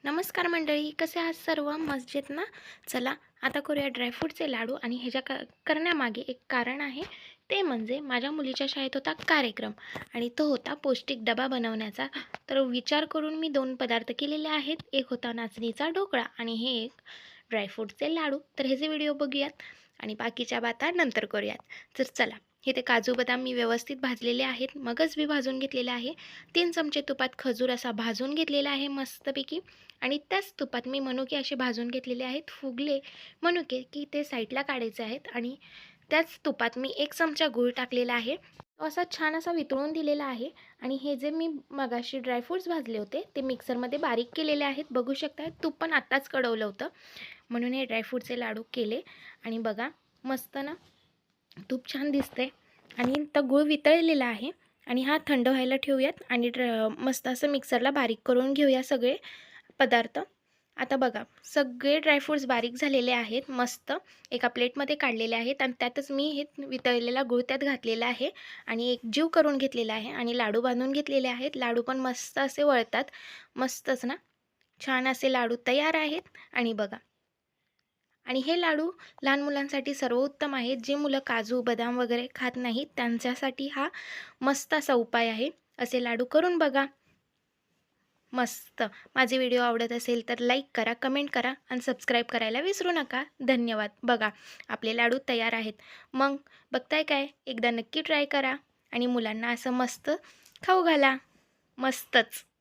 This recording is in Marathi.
नमस्कार मंडळी, कसे आहात सर्व? मजेत ना? चला आता करूया ड्रायफ्रूटचे लाडू आणि ह्याच्या करण्यामागे एक कारण आहे. ते म्हणजे माझ्या मुलीच्या शाळेत होता कार्यक्रम आणि तो होता पौष्टिक डबा बनवण्याचा. तर विचार करून मी 2 पदार्थ केलेले आहेत. एक होता नाचणीचा ढोकळा आणि हे एक ड्रायफ्रूटचे लाडू. तर ह्याचे व्हिडिओ बघूयात आणि बाकीच्या बाता नंतर करूयात. तर चला, हे ते काजू बदाम मी व्यवस्थित भाजलेले आहेत. मगच मी भाजून घेतलेले आहे. 3 चमचे तुपात खजूर असा भाजून घेतलेला आहे मस्तपैकी. आणि त्याच तुपात मी मनुके असे भाजून घेतलेले आहेत. फुगले मनुके की ते साईडला काढायचे आहेत आणि त्याच तुपात मी 1 चमचा गूळ टाकलेला आहे. तो असा छान असा वितळून दिलेला आहे आणि हे जे मी मगाशी ड्रायफ्रूट्स भाजले होते ते मिक्सरमध्ये बारीक केलेले आहेत. बघू शकता, तूप पण आत्ताच कडवलं होतं म्हणून हे ड्रायफ्रूटचे लाडू केले. आणि बघा, मस्त ना, तूप छान दिसतंय आणि तो गूळ वितळलेला आहे. आणि हा थंड व्हायला ठेवूयात आणि मस्त असं मिक्सरला बारीक करून घेऊया सगळे पदार्थ. आता बघा, सगळे ड्रायफ्रूट्स बारीक झालेले आहेत. मस्त एका प्लेटमध्ये काढलेले आहेत आणि त्यातच मी हे वितळलेला गूळ त्यात घातलेला आहे आणि एक जीव करून घेतलेला आहे आणि लाडू बांधून घेतलेले आहेत. लाडू पण मस्त असे वळतात. मस्तच ना, छान असे लाडू तयार आहेत. आणि बघा, आणि हे लाडू लहान मुलांसाठी सर्वोत्तम आहेत. जे मुलं काजू बदाम वगैरे खात नाहीत त्यांच्यासाठी हा मस्त असा उपाय आहे. असे लाडू करून बघा. मस्त. माझे व्हिडिओ आवडत असेल तर लाईक करा, कमेंट करा आणि सबस्क्राईब करायला विसरू नका. धन्यवाद. बघा, आपले लाडू तयार आहेत. मग बघताय काय? एकदा नक्की ट्राय करा आणि मुलांना असं मस्त खाऊ घाला. मस्तच.